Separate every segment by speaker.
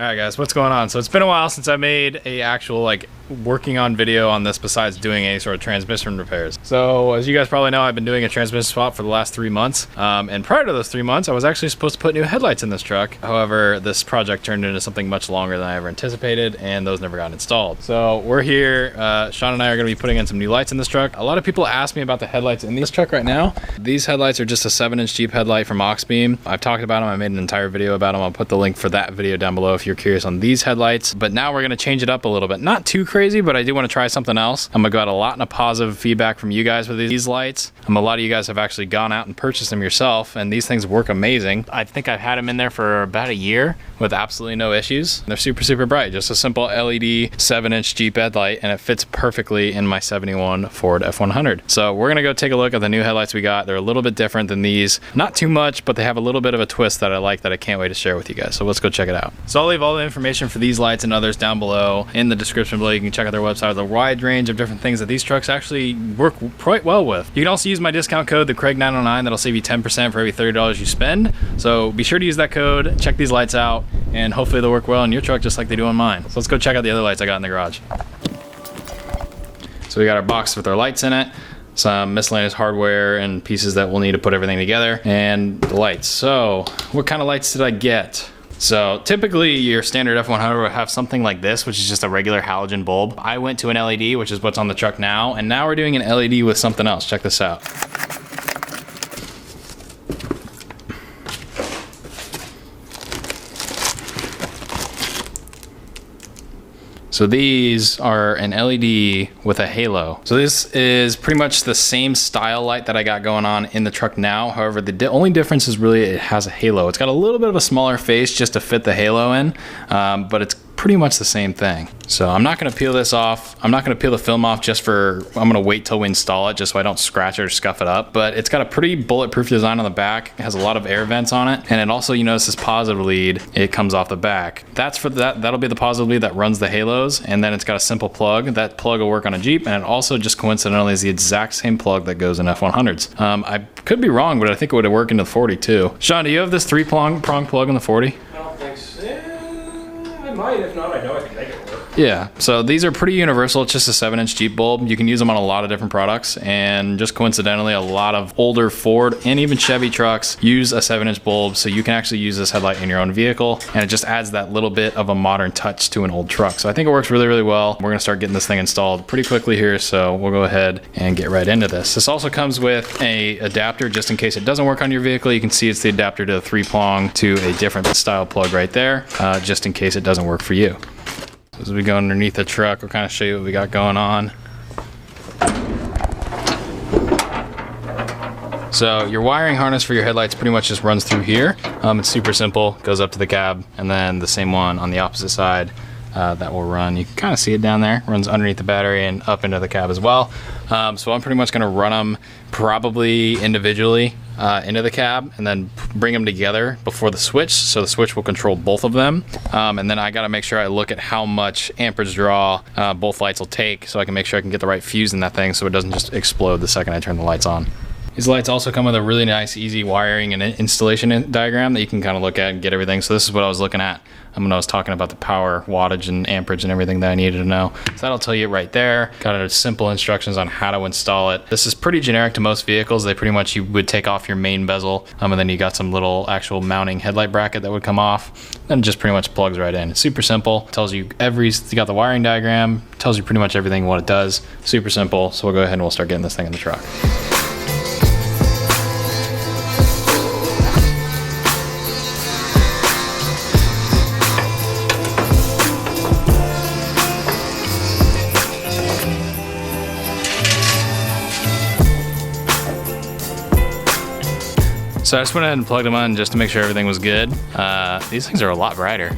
Speaker 1: Alright guys, what's going on? So it's been a while since I made a actual working on video on this besides doing any sort of transmission repairs. So as you guys probably know, I've been doing a transmission swap for the last 3 months. And prior to those 3 months, I was actually supposed to put new headlights in this truck. However, this project turned into something much longer than I ever anticipated, and those never got installed. So we're here, Sean and I are gonna be putting in some new lights in this truck. A lot of people ask me about the headlights in this truck right now. These headlights are just a 7-inch Jeep headlight from Auxbeam. I've talked about them, I made an entire video about them. I'll put the link for that video down below if you're curious on these headlights. But now we're gonna change it up a little bit. Not too crazy, but I do wanna try something else. I'm gonna get a lot of positive feedback from you guys with these lights. A lot of you guys have actually gone out and purchased them yourself, and these things work amazing. I think I've had them in there for about a year with absolutely no issues. They're super, super bright. Just a simple LED 7-inch Jeep headlight, and it fits perfectly in my 71 Ford F100. So we're gonna go take a look at the new headlights we got. They're a little bit different than these. Not too much, but they have a little bit of a twist that I like that I can't wait to share with you guys. So let's go check it out. So I'll leave all the information for these lights and others down below in the description below. You can check out their website with a wide range of different things that these trucks actually work quite well with. You can also use my discount code, the Craig909, that'll save you 10% for every $30 you spend. So be sure to use that code, check these lights out, and hopefully they'll work well in your truck just like they do on mine. So let's go check out the other lights I got in the garage. So we got our box with our lights in it, some miscellaneous hardware and pieces that we'll need to put everything together, and the lights. So what kind of lights did I get? So typically your standard F100 would have something like this, which is just a regular halogen bulb. I went to an LED, which is what's on the truck now, and now we're doing an LED with something else. Check this out. So these are an LED with a halo. So this is pretty much the same style light that I got going on in the truck now. However, the only difference is really it has a halo. It's got a little bit of a smaller face just to fit the halo in, but it's pretty much the same thing. So I'm not gonna peel this off. I'm not gonna peel the film off I'm gonna wait till we install it just so I don't scratch it or scuff it up. But it's got a pretty bulletproof design on the back. It has a lot of air vents on it. And it also, you notice this positive lead, it comes off the back. That's for that'll be the positive lead that runs the halos. And then it's got a simple plug. That plug will work on a Jeep, and it also just coincidentally is the exact same plug that goes in F100s. I could be wrong, but I think it would have worked in the 40 too. Sean, do you have this 3-prong plug in the 40?
Speaker 2: I don't think so. I might, if not, I know I can make it work.
Speaker 1: Yeah, so these are pretty universal. It's just a 7-inch Jeep bulb. You can use them on a lot of different products, and just coincidentally, a lot of older Ford and even Chevy trucks use a 7-inch bulb, so you can actually use this headlight in your own vehicle, and it just adds that little bit of a modern touch to an old truck. So I think it works really, really well. We're gonna start getting this thing installed pretty quickly here, so we'll go ahead and get right into this. This also comes with a adapter just in case it doesn't work on your vehicle. You can see it's the adapter to the 3-prong to a different style plug right there, just in case it doesn't work for you. As we go underneath the truck, we'll kind of show you what we got going on. So your wiring harness for your headlights pretty much just runs through here. It's super simple, goes up to the cab, and then the same one on the opposite side that will run. You can kind of see it down there, runs underneath the battery and up into the cab as well. So I'm pretty much gonna run them probably individually into the cab and then bring them together before the switch, so the switch will control both of them. And then I gotta make sure I look at how much amperage draw both lights will take, so I can make sure I can get the right fuse in that thing so it doesn't just explode the second I turn the lights on. These lights also come with a really nice, easy wiring and installation diagram that you can kind of look at and get everything. So this is what I was looking at when I was talking about the power, wattage, and amperage and everything that I needed to know. So that'll tell you right there. Got a simple instructions on how to install it. This is pretty generic to most vehicles. They pretty much, you would take off your main bezel, and then you got some little actual mounting headlight bracket that would come off, and just pretty much plugs right in. It's super simple. Tells you you got the wiring diagram, tells you pretty much everything what it does. Super simple. So we'll go ahead and we'll start getting this thing in the truck. So I just went ahead and plugged them on just to make sure everything was good. These things are a lot brighter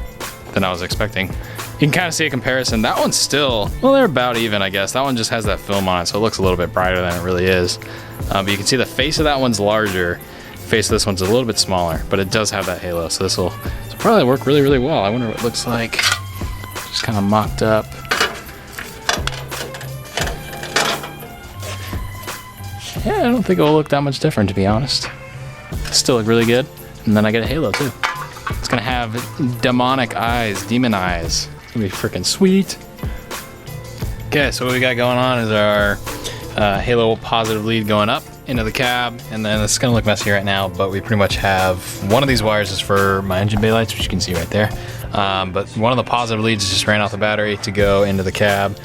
Speaker 1: than I was expecting. You can kind of see a comparison. That one's still, well, they're about even, I guess. That one just has that film on it, so it looks a little bit brighter than it really is. But you can see the face of that one's larger. The face of this one's a little bit smaller, but it does have that halo. So this will probably work really, really well. I wonder what it looks like. Just kind of mocked up. Yeah, I don't think it will look that much different, to be honest. Still look really good. And then I get a halo too. It's gonna have demonic eyes, demon eyes. It's gonna be freaking sweet. Okay, so what we got going on is our halo positive lead going up into the cab, and then it's gonna look messy right now, but we pretty much have one of these wires is for my engine bay lights, which you can see right there. But one of the positive leads just ran off the battery to go into the cab.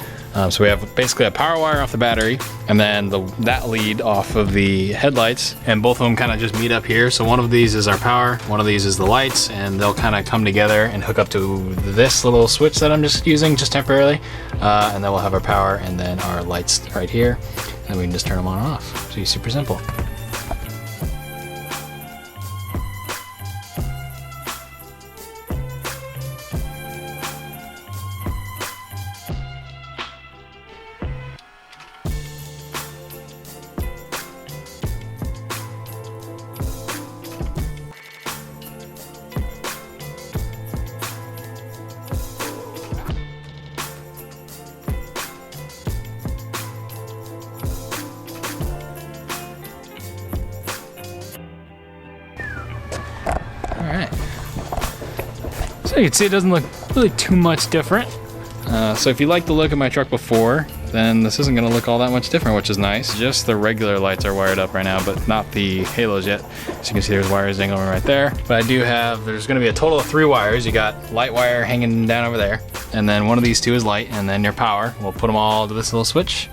Speaker 1: So we have basically a power wire off the battery, and then that lead off of the headlights, and both of them kind of just meet up here. So one of these is our power, one of these is the lights, and they'll kind of come together and hook up to this little switch that I'm just using just temporarily. And then we'll have our power and then our lights right here, and we can just turn them on and off. So it's super simple. Alright, so you can see it doesn't look really too much different. So if you like the look of my truck before, then this isn't going to look all that much different, which is nice. Just the regular lights are wired up right now, but not the halos yet. So you can see there's wires dangling right there. But I do have, there's going to be a total of 3 wires. You got light wire hanging down over there, and then one of these 2 is light, and then your power. We'll put them all to this little switch.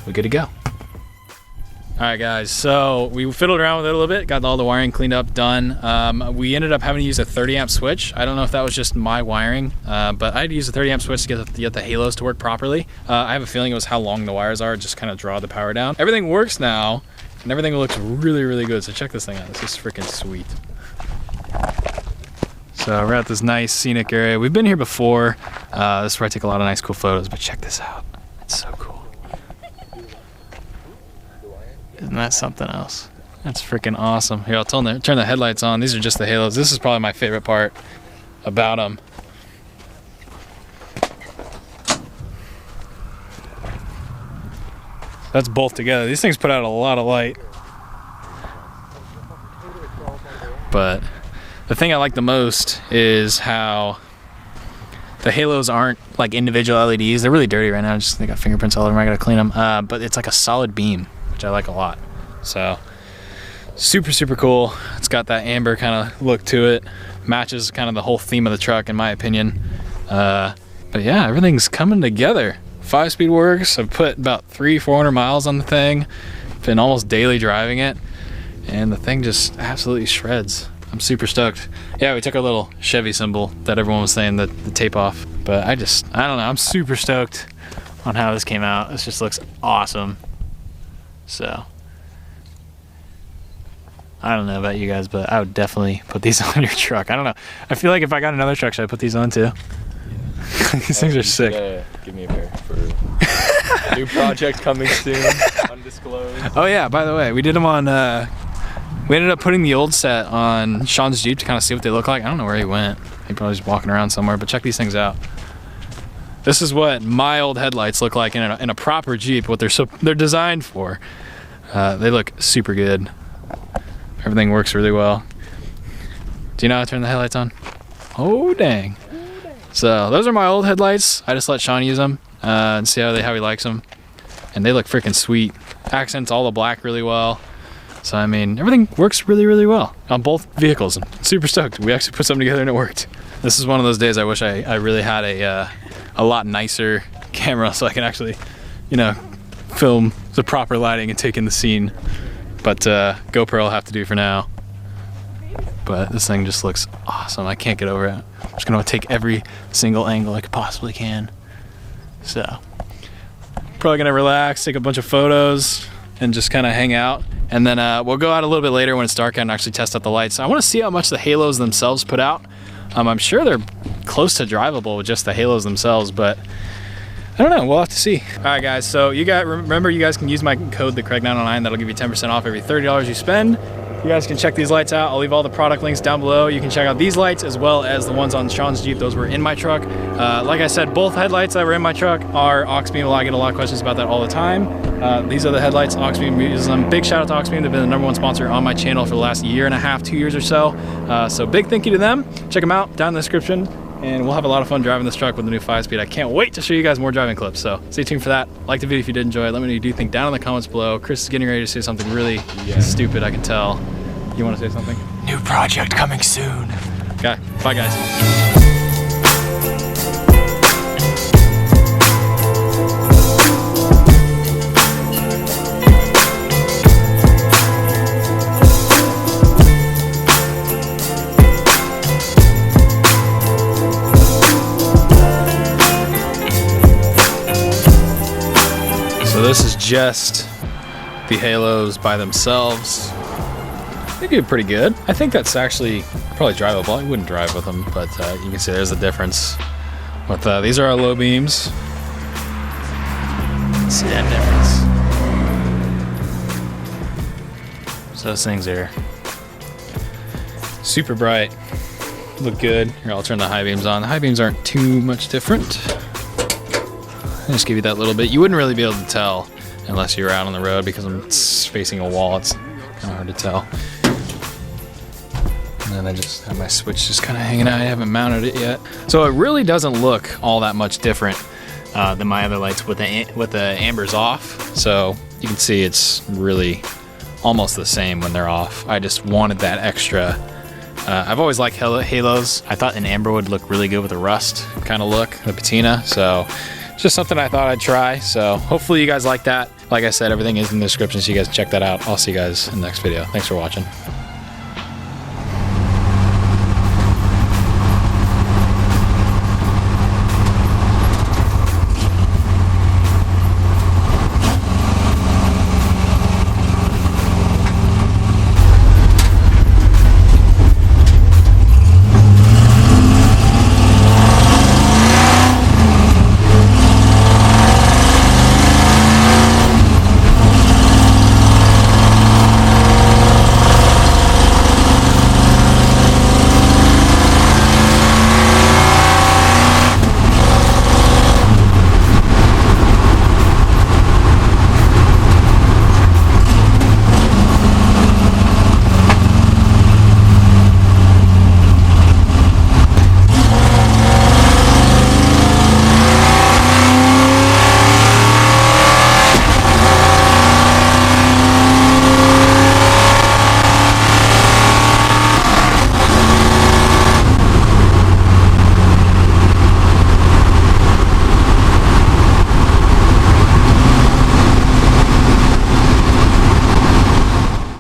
Speaker 1: We're good to go. Alright guys, so we fiddled around with it a little bit, got all the wiring cleaned up, done. We ended up having to use a 30 amp switch. I don't know if that was just my wiring, but I had to use a 30 amp switch to get the halos to work properly. I have a feeling it was how long the wires are, just kind of draw the power down. Everything works now, and everything looks really, really good, so check this thing out. This is freaking sweet. So we're at this nice scenic area. We've been here before. This is where I take a lot of nice cool photos, but check this out. It's so cool. Isn't that something else? That's freaking awesome. Here, I'll turn the headlights on. These are just the halos. This is probably my favorite part about them. That's both together. These things put out a lot of light. But the thing I like the most is how the halos aren't like individual LEDs. They're really dirty right now. They got fingerprints all over them. I gotta clean them. But it's like a solid beam, which I like a lot. So super, super cool. It's got that amber kind of look to it. Matches kind of the whole theme of the truck, in my opinion. But yeah, everything's coming together. 5-speed works. I've put about 300-400 miles on the thing. Been almost daily driving it, and the thing just absolutely shreds. I'm super stoked. Yeah, we took our little Chevy symbol that everyone was saying that the tape off, but I don't know, I'm super stoked on how this came out. This just looks awesome. So I don't know about you guys, but I would definitely put these on your truck. I don't know. I feel like if I got another truck, should I put these on too? These things are sick.
Speaker 2: Give me a pair for a new project coming soon, undisclosed.
Speaker 1: Oh yeah, by the way, we did them on, we ended up putting the old set on Sean's Jeep to kind of see what they look like. I don't know where he went. He probably just walking around somewhere, but check these things out. This is what my old headlights look like in a proper Jeep, what they're designed for. They look super good. Everything works really well. Do you know how to turn the headlights on? Oh dang. So those are my old headlights. I just let Sean use them and see how he likes them. And they look freaking sweet. Accents all the black really well. So I mean, everything works really, really well on both vehicles. I'm super stoked. We actually put something together and it worked. This is one of those days I wish I really had a lot nicer camera so I can actually, you know, film the proper lighting and take in the scene. But GoPro will have to do for now. But this thing just looks awesome. I can't get over it. I'm just gonna take every single angle I could possibly can. So, probably gonna relax, take a bunch of photos, and just kind of hang out. And then we'll go out a little bit later when it's dark out and actually test out the lights. I want to see how much the halos themselves put out. I'm sure they're close to drivable with just the halos themselves, but I don't know, we'll have to see. All right guys, so remember you guys can use my code, the Craig909, that'll give you 10% off every $30 you spend. You guys can check these lights out. I'll leave all the product links down below. You can check out these lights as well as the ones on Sean's Jeep. Those were in my truck. Like I said, both headlights that were in my truck are Auxbeam. I get a lot of questions about that all the time. These are the headlights Auxbeam uses them. Big shout out to Auxbeam. They've been the #1 sponsor on my channel for the last 1.5 to 2 years or so. So big thank you to them. Check them out down in the description. And we'll have a lot of fun driving this truck with the new 5-speed. I can't wait to show you guys more driving clips. So stay tuned for that. Like the video if you did enjoy it. Let me know what you do think down in the comments below. Chris is getting ready to say something really stupid, I can tell. You want to say something?
Speaker 2: New project coming soon.
Speaker 1: Okay, bye guys. So this is just the halos by themselves. They do pretty good. I think that's actually probably drivable. I wouldn't drive with them, but you can see there's the difference. With these are our low beams. See that difference? So those things are super bright. Look good. Here, I'll turn the high beams on. The high beams aren't too much different. I'll just give you that little bit. You wouldn't really be able to tell unless you're out on the road because I'm facing a wall. It's kind of hard to tell. And then I just have my switch just kind of hanging out. I haven't mounted it yet. So it really doesn't look all that much different than my other lights with the ambers off. So you can see it's really almost the same when they're off. I just wanted that extra. I've always liked halos. I thought an amber would look really good with a rust kind of look, the patina. So it's just something I thought I'd try. So hopefully you guys like that. Like I said, everything is in the description, so you guys check that out. I'll see you guys in the next video. Thanks for watching.